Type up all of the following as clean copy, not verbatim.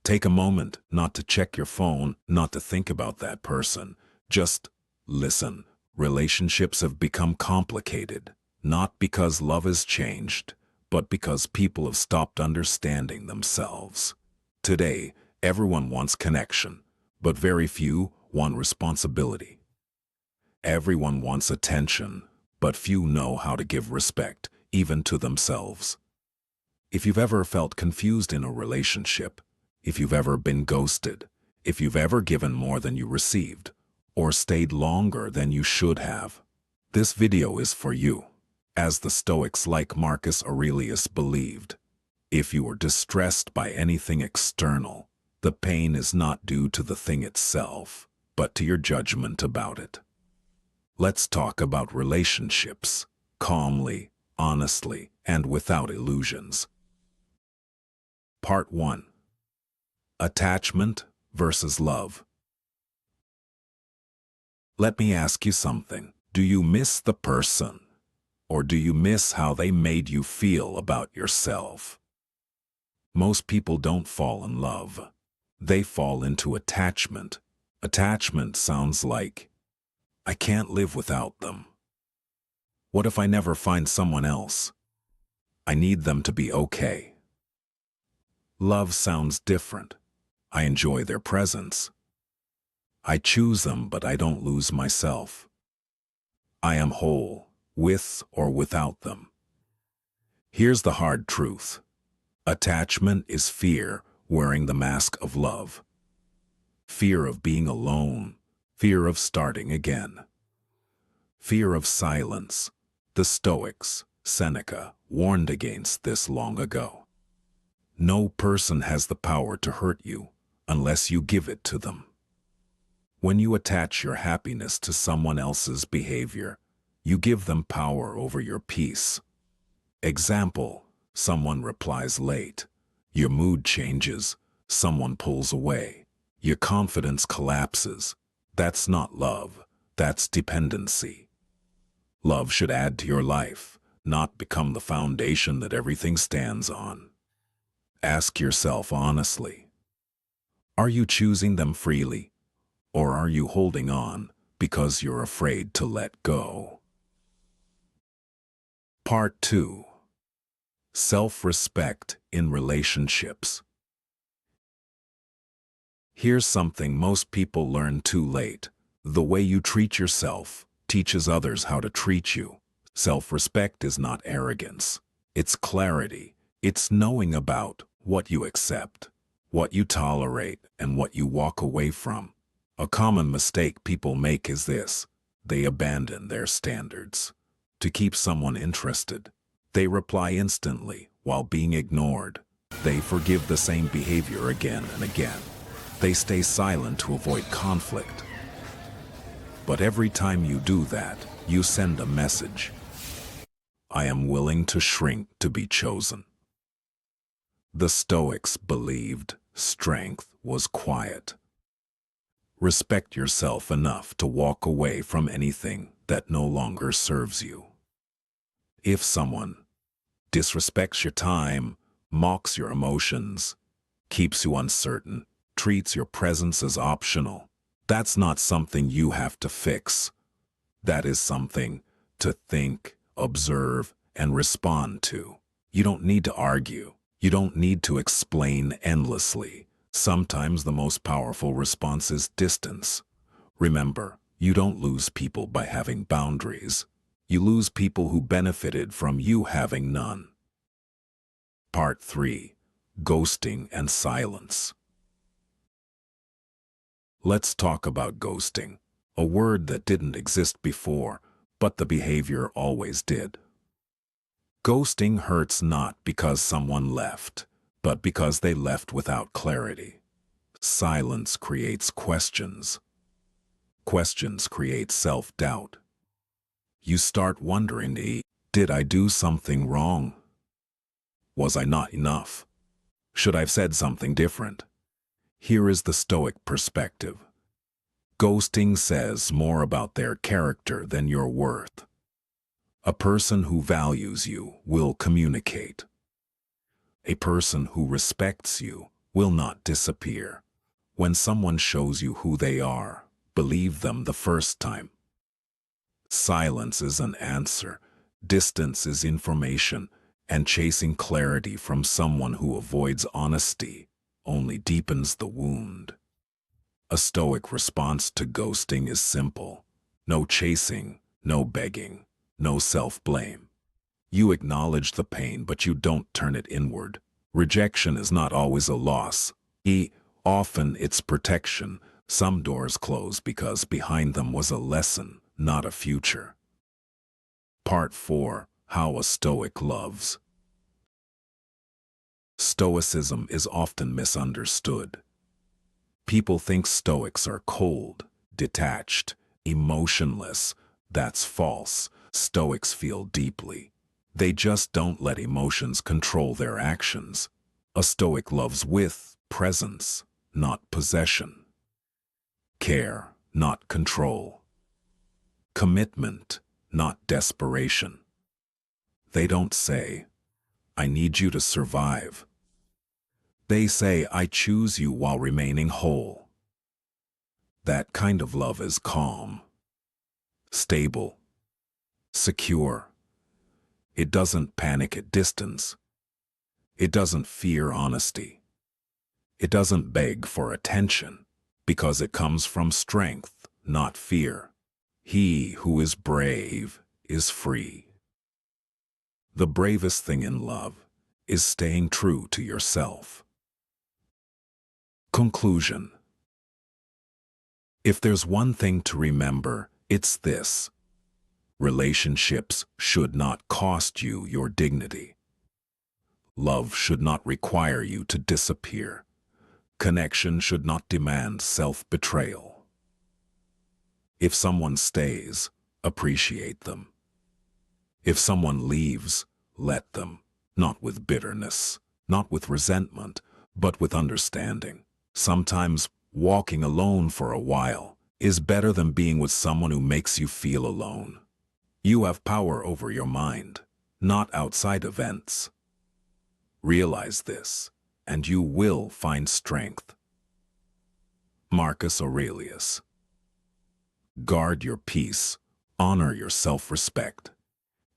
Take a moment not to check your phone, not to think about that person. Just listen. Relationships have become complicated, not because love has changed, but because people have stopped understanding themselves. Today, everyone wants connection, but very few want responsibility. Everyone wants attention, but few know how to give respect, even to themselves. If you've ever felt confused in a relationship, if you've ever been ghosted, if you've ever given more than you received, or stayed longer than you should have, this video is for you. As the Stoics like Marcus Aurelius believed, if you are distressed by anything external, the pain is not due to the thing itself, but to your judgment about it. Let's talk about relationships, calmly, honestly, and without illusions. Part 1. Attachment versus love. Let me ask you something. Do you miss the person, or do you miss how they made you feel about yourself? Most people don't fall in love. They fall into attachment. Attachment sounds like, I can't live without them. What if I never find someone else? I need them to be okay. Love sounds different. I enjoy their presence. I choose them, but I don't lose myself. I am whole, with or without them. Here's the hard truth. Attachment is fear wearing the mask of love. Fear of being alone, fear of starting again. Fear of silence. The Stoics, Seneca, warned against this long ago. No person has the power to hurt you unless you give it to them. When you attach your happiness to someone else's behavior, you give them power over your peace. Example, someone replies late. Your mood changes. Someone pulls away. Your confidence collapses. That's not love. That's dependency. Love should add to your life, not become the foundation that everything stands on. Ask yourself honestly, are you choosing them freely, or are you holding on because you're afraid to let go? Part 2. Self-respect in relationships. Here's something most people learn too late. The way you treat yourself teaches others how to treat you. Self-respect is not arrogance. It's clarity. It's knowing about what you accept, what you tolerate, and what you walk away from. A common mistake people make is this: they abandon their standards. To keep someone interested, they reply instantly while being ignored. They forgive the same behavior again and again. They stay silent to avoid conflict. But every time you do that, you send a message. I am willing to shrink to be chosen. The Stoics believed strength was quiet. Respect yourself enough to walk away from anything that no longer serves you. If someone disrespects your time, mocks your emotions, keeps you uncertain, treats your presence as optional, that's not something you have to fix. That is something to think, observe, and respond to. You don't need to argue. You don't need to explain endlessly. Sometimes the most powerful response is distance. Remember, you don't lose people by having boundaries. You lose people who benefited from you having none. Part 3. Ghosting and silence. Let's talk about ghosting, a word that didn't exist before, but the behavior always did. Ghosting hurts not because someone left, but because they left without clarity. Silence creates questions. Questions create self-doubt. You start wondering, did I do something wrong? Was I not enough? Should I have said something different? Here is the Stoic perspective. Ghosting says more about their character than your worth. A person who values you will communicate. A person who respects you will not disappear. When someone shows you who they are, believe them the first time. Silence is an answer, distance is information, and chasing clarity from someone who avoids honesty only deepens the wound. A Stoic response to ghosting is simple. No chasing, no begging, no self-blame. You acknowledge the pain, but you don't turn it inward. Rejection is not always a loss. Often it's protection. Some doors close because behind them was a lesson, not a future. Part 4. How a Stoic Loves. Stoicism is often misunderstood. People think Stoics are cold, detached, emotionless. That's false. Stoics feel deeply. They just don't let emotions control their actions. A Stoic loves with presence, not possession. Care, not control. Commitment, not desperation. They don't say, "I need you to survive." They say, "I choose you while remaining whole." That kind of love is calm, stable, secure. It doesn't panic at distance. It doesn't fear honesty. It doesn't beg for attention, because it comes from strength, not fear. He who is brave is free. The bravest thing in love is staying true to yourself. Conclusion. If there's one thing to remember, it's this. Relationships should not cost you your dignity. Love should not require you to disappear. Connection should not demand self-betrayal. If someone stays, appreciate them. If someone leaves, let them, not with bitterness, not with resentment, but with understanding. Sometimes walking alone for a while is better than being with someone who makes you feel alone. You have power over your mind, not outside events. Realize this, and you will find strength. Marcus Aurelius. Guard your peace, honor your self-respect,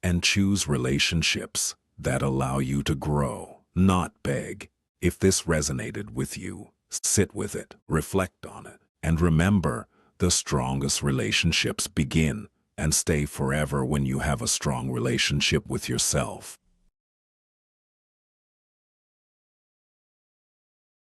and choose relationships that allow you to grow, not beg. If this resonated with you, sit with it, reflect on it, and remember, the strongest relationships begin and stay forever when you have a strong relationship with yourself.